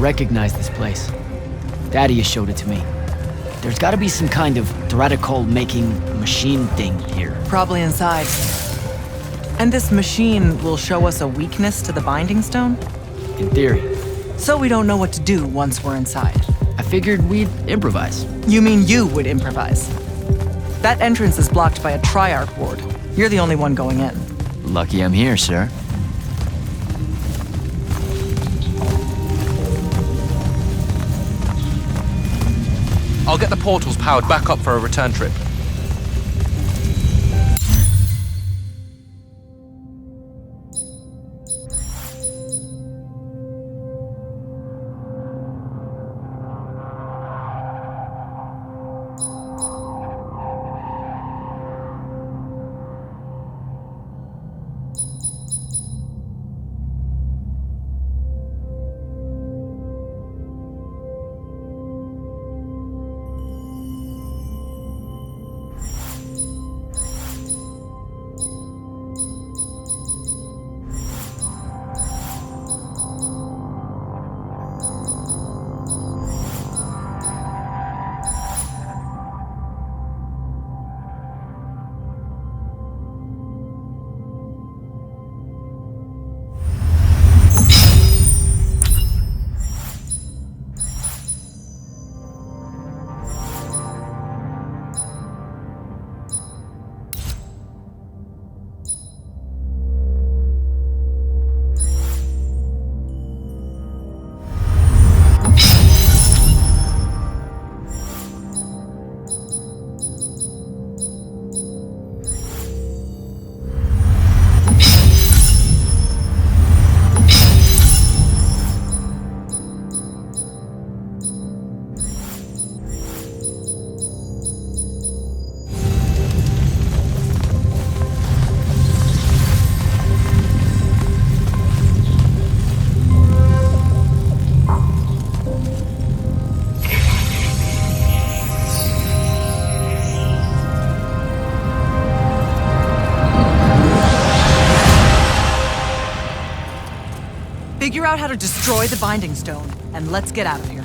recognize this place. Daddy showed it to me. There's gotta be some kind of theoretical-making machine thing here. Probably inside. And this machine will show us a weakness to the binding stone? In theory. So we don't know what to do once we're inside. I figured we'd improvise. You mean you would improvise? That entrance is blocked by a Triarch ward. You're the only one going in. Lucky I'm here, sir. I'll get the portals powered back up for a return trip. Figure out how to destroy the binding stone, and let's get out of here.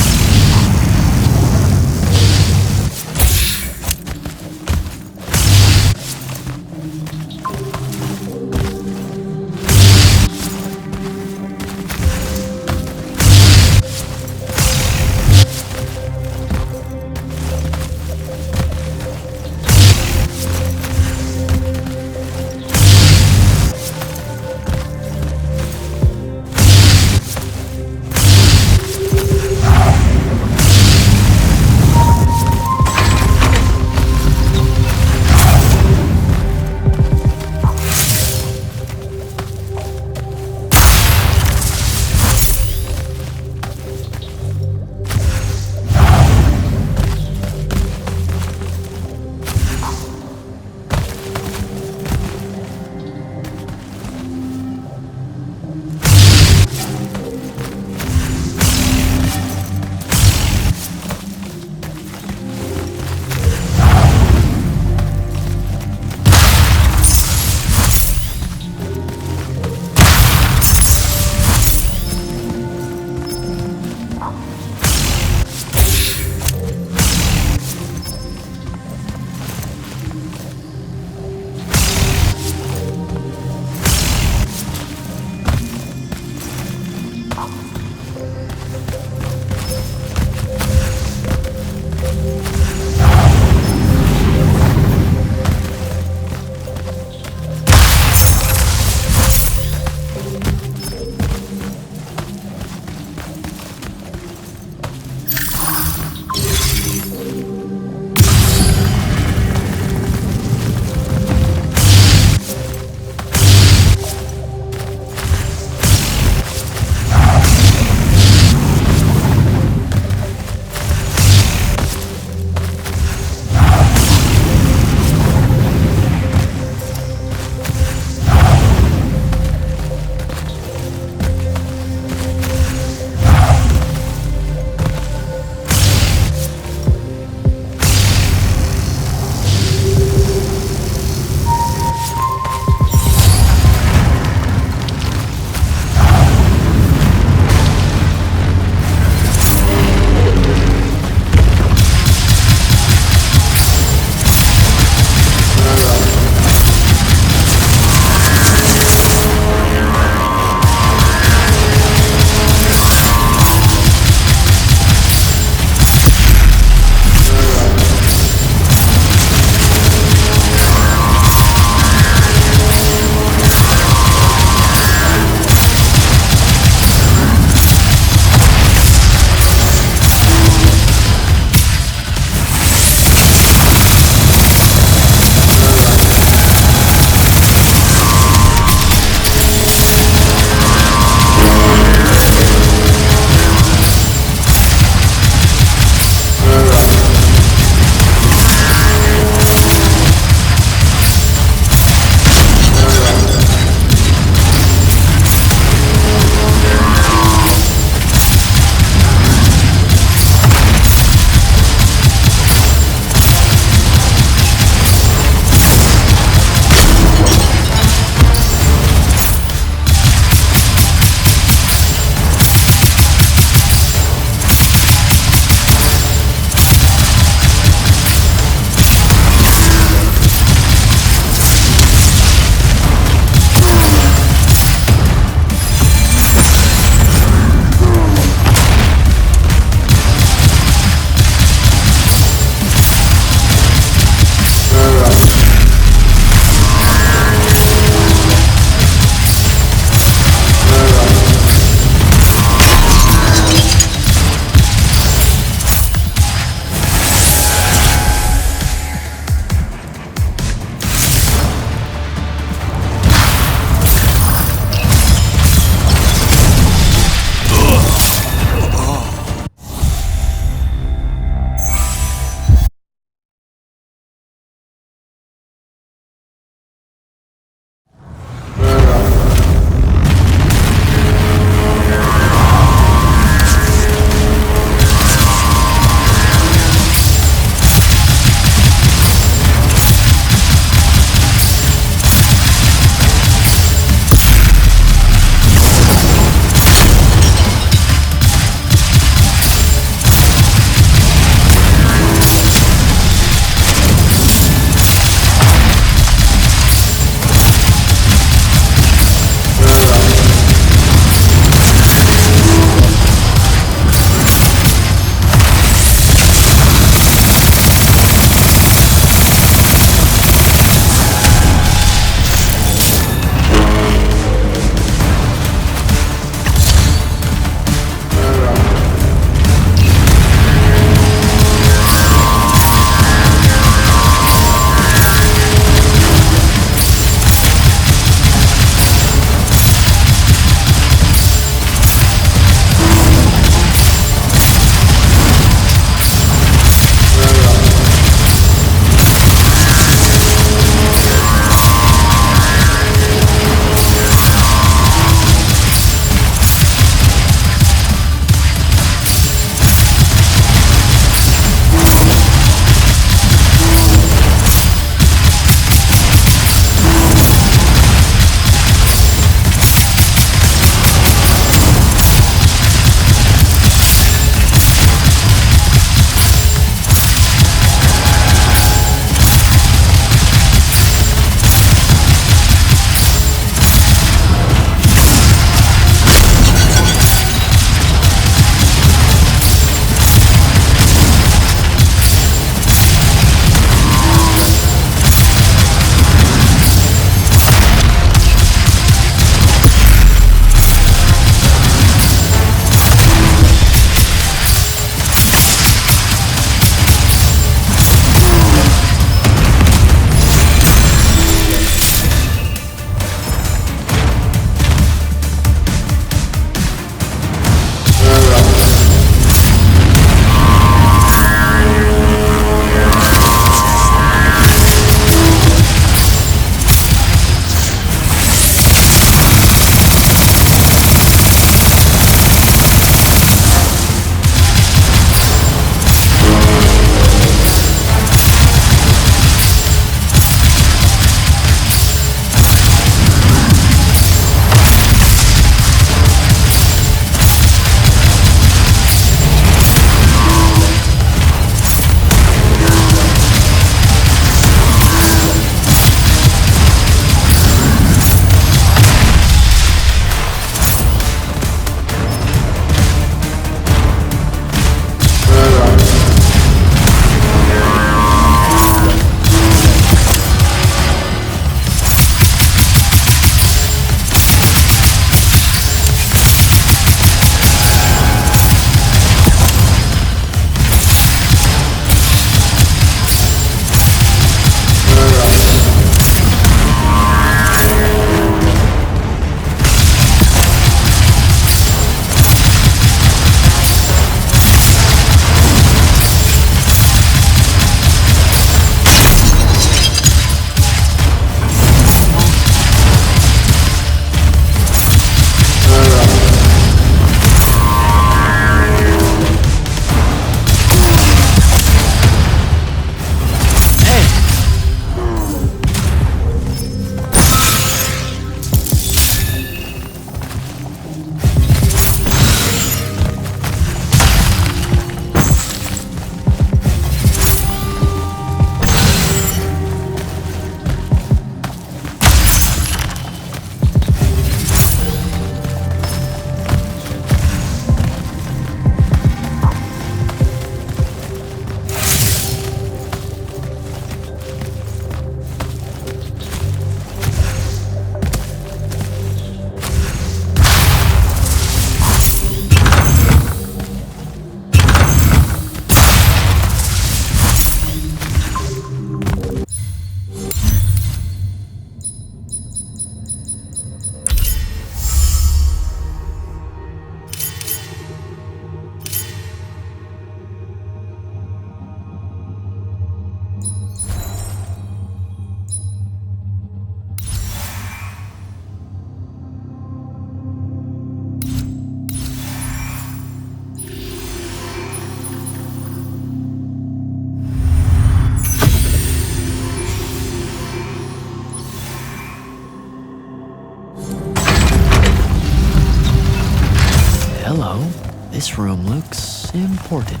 This room looks important.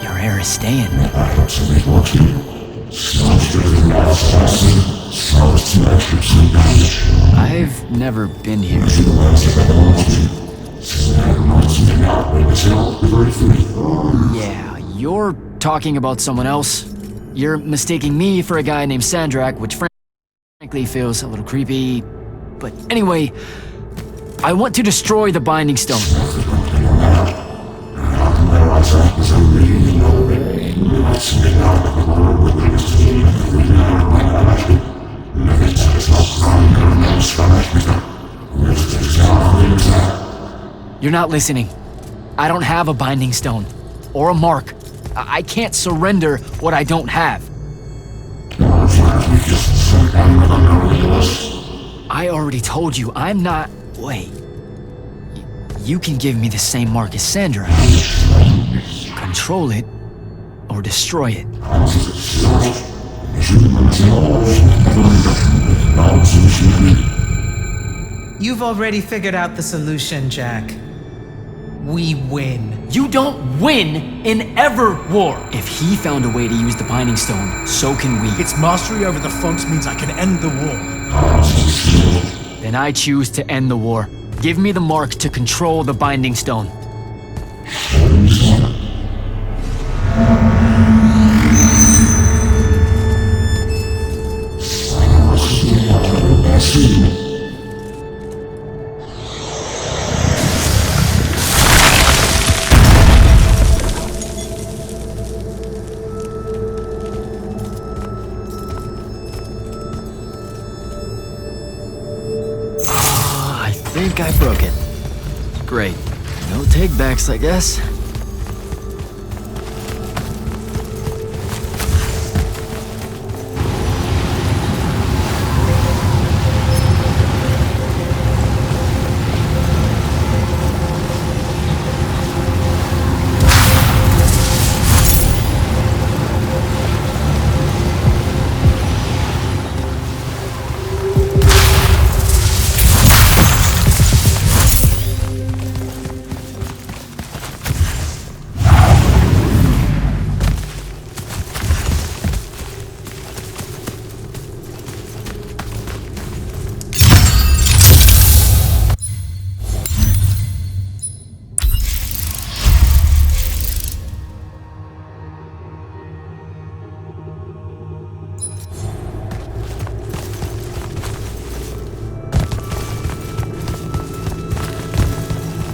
Your air is staying. I've never been here. Yeah, you're talking about someone else. You're mistaking me for a guy named Sandrak, which frankly feels a little creepy. But anyway, I want to destroy the Binding Stone. You're not listening. I don't have a Binding Stone. Or a mark. I can't surrender what I don't have. I already told you, I'm not... Wait. You can give me the same mark as Sandra. Control it, or destroy it. You've already figured out the solution, Jack. We win. You don't win in ever war! If he found a way to use the Binding Stone, so can we. Its mastery over the fonts means I can end the war. Then I choose to end the war. Give me the mark to control the Binding Stone. I think I broke it. Great. No take-backs, I guess.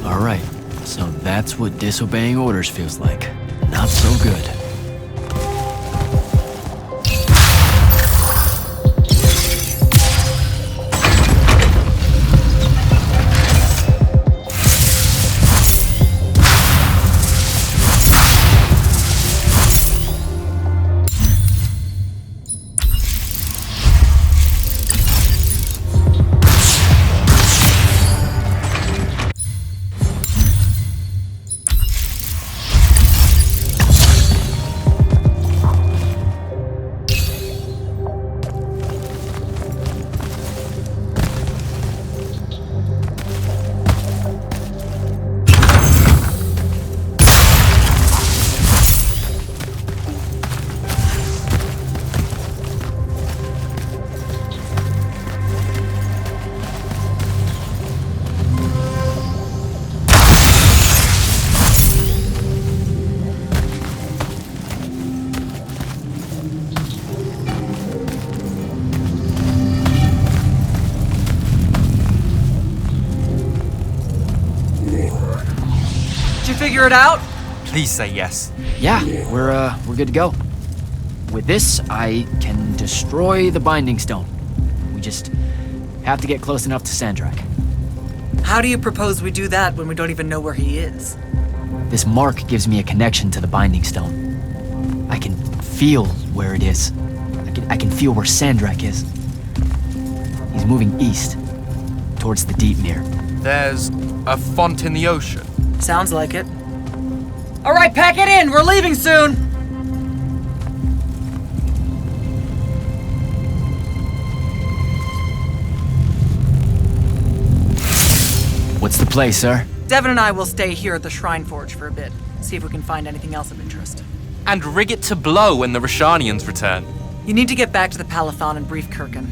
Alright, so that's what disobeying orders feels like. Not so good. Did you figure it out? Please say yes. Yeah, we're good to go. With this, I can destroy the Binding Stone. We just have to get close enough to Sandrak. How do you propose we do that when we don't even know where he is? This mark gives me a connection to the Binding Stone. I can feel where it is. I can feel where Sandrak is. He's moving east, towards the deep near. There's a font in the ocean. Sounds like it. All right, pack it in. We're leaving soon. What's the play, sir? Devin and I will stay here at the Shrine Forge for a bit. See if we can find anything else of interest. And rig it to blow when the Rashanians return. You need to get back to the Palathon and brief Kirkin.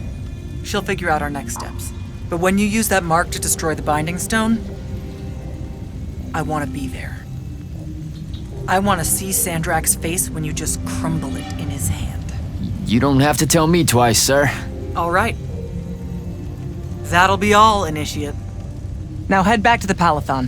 She'll figure out our next steps. But when you use that mark to destroy the Binding Stone, I want to be there. I want to see Sandrak's face when you just crumble it in his hand. You don't have to tell me twice, sir. All right. That'll be all, Initiate. Now head back to the Palathon.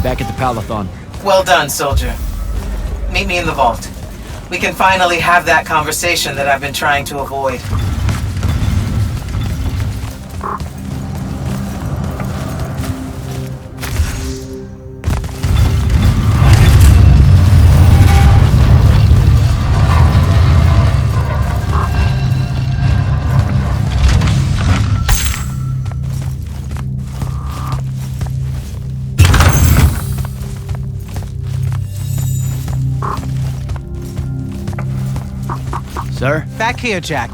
Back at the Palathon. Well done, soldier. Meet me in the vault. We can finally have that conversation that I've been trying to avoid. Sir? Back here, Jack.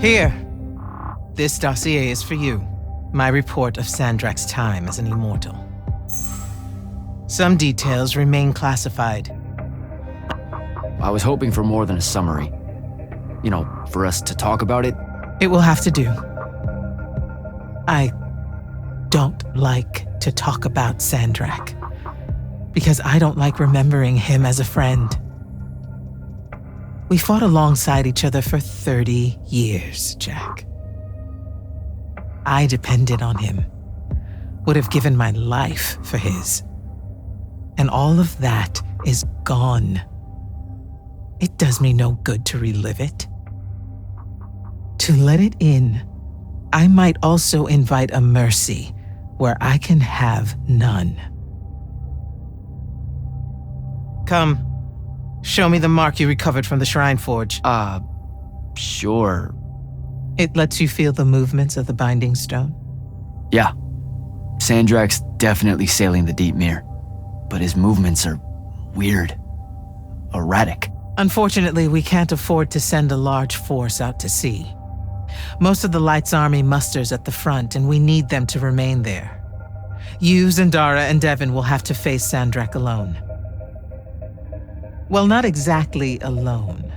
Here. This dossier is for you. My report of Sandrak's time as an immortal. Some details remain classified. I was hoping for more than a summary. You know, for us to talk about it. It will have to do. I don't like to talk about Sandrak, because I don't like remembering him as a friend. We fought alongside each other for 30 years, Jack. I depended on him, would have given my life for his. And all of that is gone. It does me no good to relive it. To let it in, I might also invite a mercy where I can have none. Come, show me the mark you recovered from the Shrine Forge. Sure. It lets you feel the movements of the Binding Stone. Yeah. Sandrak's definitely sailing the deep mirror, but his movements are weird, erratic. Unfortunately, we can't afford to send a large force out to sea. Most of the Light's army musters at the front, and we need them to remain there. You, Zendara, and Devon will have to face Sandrak alone. Well, not exactly alone.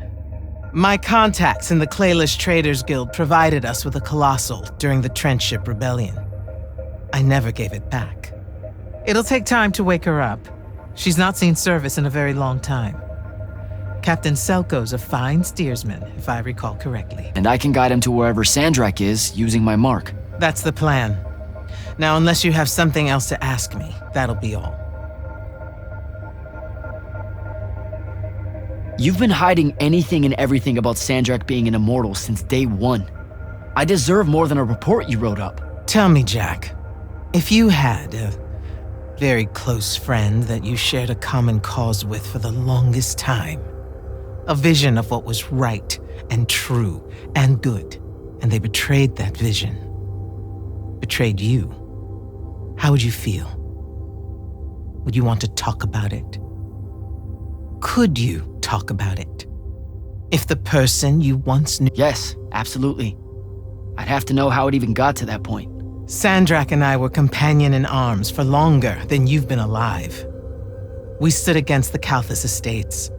My contacts in the Clayless Traders Guild provided us with a colossal during the Trenchship Rebellion. I never gave it back. It'll take time to wake her up. She's not seen service in a very long time. Captain Selko's a fine steersman, if I recall correctly. And I can guide him to wherever Sandrak is using my mark. That's the plan. Now, unless you have something else to ask me, that'll be all. You've been hiding anything and everything about Sandrak being an immortal since day one. I deserve more than a report you wrote up. Tell me, Jack, if you had a very close friend that you shared a common cause with for the longest time, a vision of what was right and true and good, and they betrayed that vision, betrayed you, how would you feel? Would you want to talk about it? Could you talk about it? If the person you once knew... Yes, absolutely. I'd have to know how it even got to that point. Sandrak and I were companion in arms for longer than you've been alive. We stood against the Kalthus estates,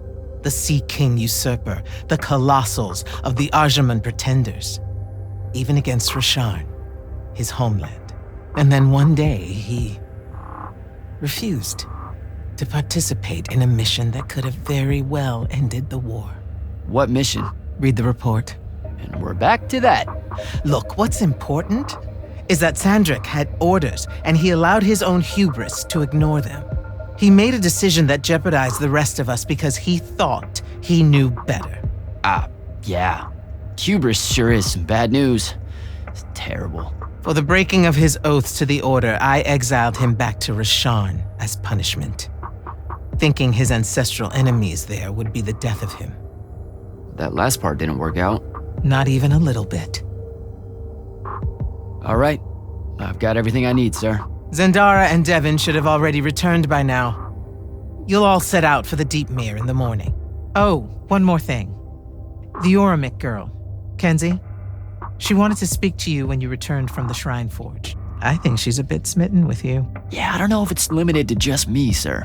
the Sea King usurper, the colossals of the Arjaman pretenders, even against Rasharn, his homeland. And then one day, he refused to participate in a mission that could have very well ended the war. What mission? Read the report. And we're back to that. Look, what's important is that Sandrak had orders, and he allowed his own hubris to ignore them. He made a decision that jeopardized the rest of us because he thought he knew better. Yeah. Hubris sure is some bad news. It's terrible. For the breaking of his oaths to the Order, I exiled him back to Rasharn as punishment, thinking his ancestral enemies there would be the death of him. That last part didn't work out. Not even a little bit. All right. I've got everything I need, sir. Zendara and Devon should have already returned by now. You'll all set out for the Deep Mere in the morning. Oh, one more thing. The Oromik girl, Kenzie, she wanted to speak to you when you returned from the Shrine Forge. I think she's a bit smitten with you. Yeah, I don't know if it's limited to just me, sir.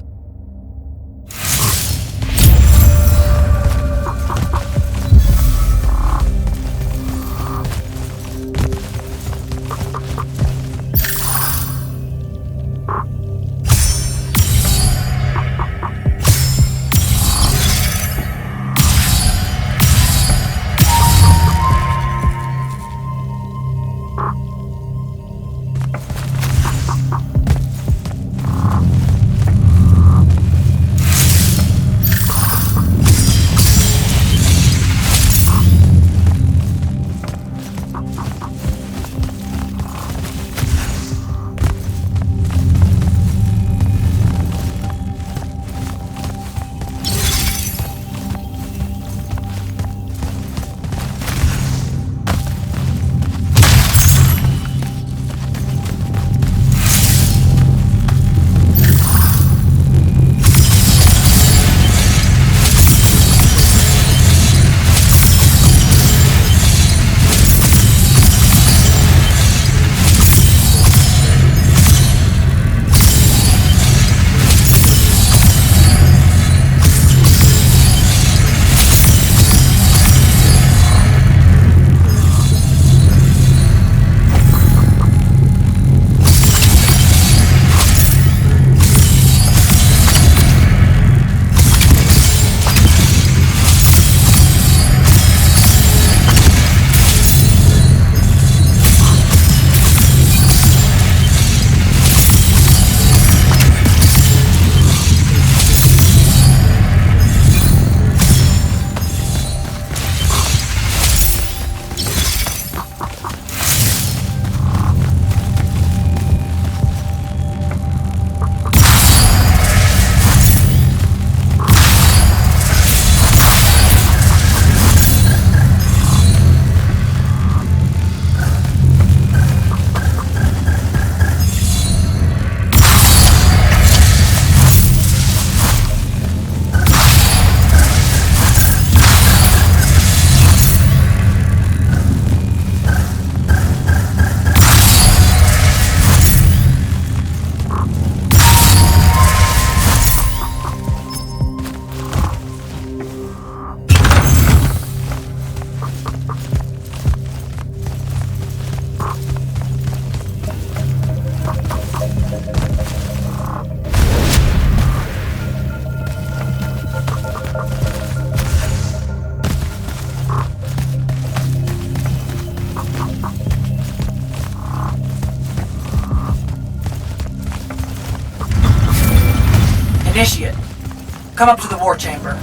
come up to the war chamber.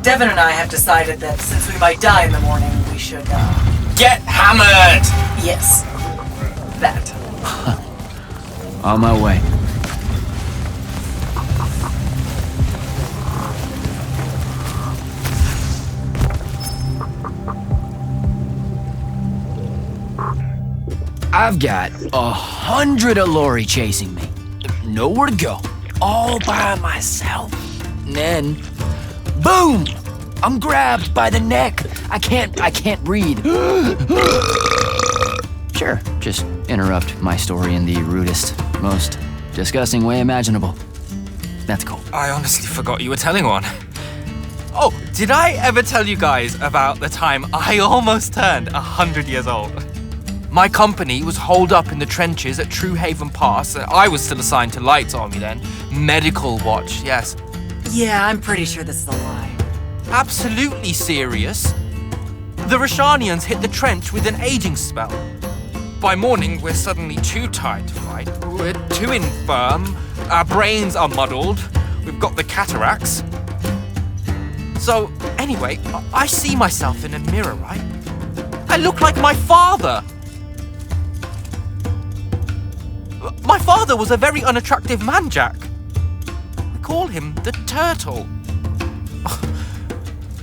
Devin and I have decided that since we might die in the morning, we should, Get hammered! yes. That. On my way. I've got 100 Allori chasing me. Nowhere to go. All by myself. And then, boom! I'm grabbed by the neck. I can't breathe. Sure, just interrupt my story in the rudest, most disgusting way imaginable. That's cool. I honestly forgot you were telling one. Oh, did I ever tell you guys about the time I almost turned 100 years old? My company was holed up in the trenches at True Haven Pass. I was still assigned to Light's army then. Medical watch, yes. Yeah, I'm pretty sure this is a lie. Absolutely serious. The Rashanians hit the trench with an aging spell. By morning, we're suddenly too tired to fight. We're too infirm. Our brains are muddled. We've got the cataracts. So, anyway, I see myself in a mirror, right? I look like my father. My father was a very unattractive man, Jack. We call him the Turtle.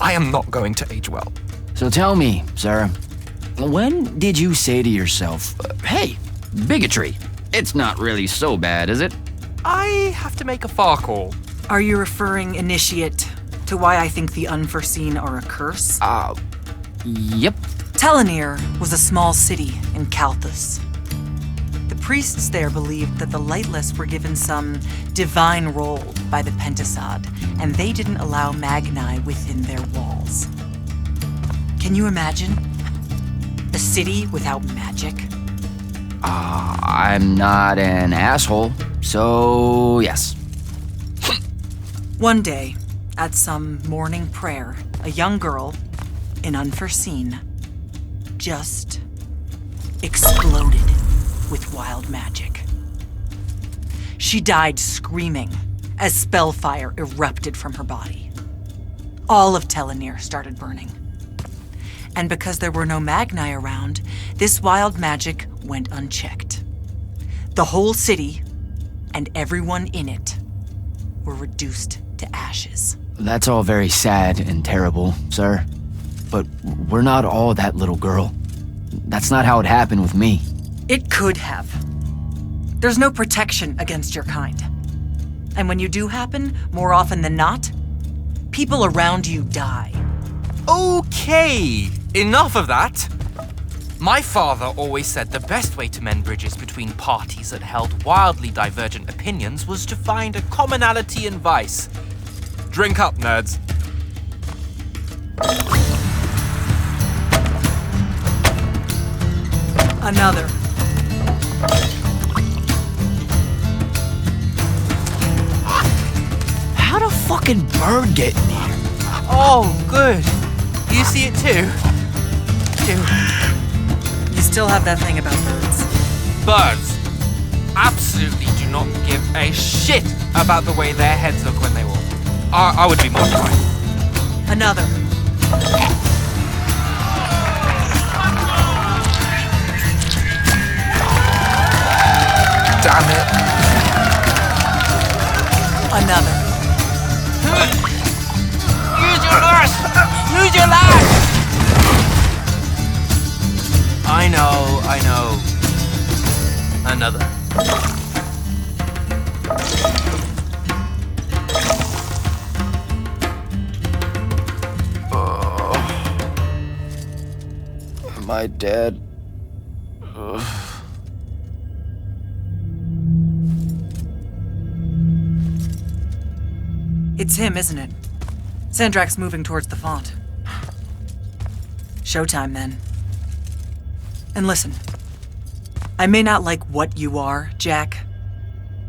I am not going to age well. So tell me, Sarah, when did you say to yourself, hey, bigotry, it's not really so bad, is it? I have to make a far call. Are you referring, Initiate, to why I think the unforeseen are a curse? Yep. Telenir was a small city in Kalthus. The priests there believed that the Lightless were given some divine role by the Pentasod, and they didn't allow Magni within their walls. Can you imagine? A city without magic? I'm not an asshole, so yes. One day, at some morning prayer, a young girl, in Unforeseen, just exploded with wild magic. She died screaming as spellfire erupted from her body. All of Telenir started burning. And because there were no Magni around, this wild magic went unchecked. The whole city and everyone in it were reduced to ashes. That's all very sad and terrible, sir. But we're not all that little girl. That's not how it happened with me. It could have. There's no protection against your kind. And when you do happen, more often than not, people around you die. Okay, enough of that. My father always said the best way to mend bridges between parties that held wildly divergent opinions was to find a commonality in vice. Drink up, nerds. Another. How'd a fucking bird get in here? Oh, good. You see it too? You still have that thing about birds. Birds absolutely do not give a shit about the way their heads look when they walk. I would be mortified. Another. Damn it. Another. Use your lash! Use your lash! I know. Another. Am I dead? It's him, isn't it? Sandrak's moving towards the font. Showtime, then. And listen, I may not like what you are, Jack,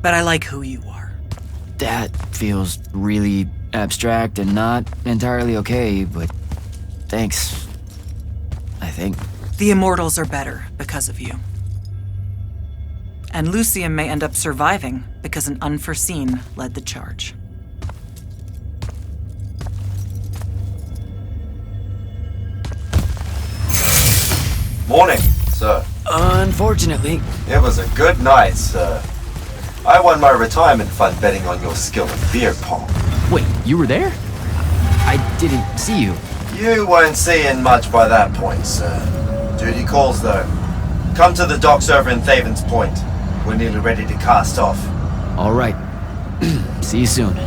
but I like who you are. That feels really abstract and not entirely okay, but thanks. I think. The Immortals are better because of you. And Lucium may end up surviving because an Unforeseen led the charge. Morning, sir. Unfortunately, It was a good night, sir. I won my retirement fund betting on your skill at beer pong. wait, you were there? I didn't see you. You weren't seeing much by that point, sir. Duty calls, though. Come to the docks over in Thaven's Point. We're nearly ready to cast off. All right. See you soon.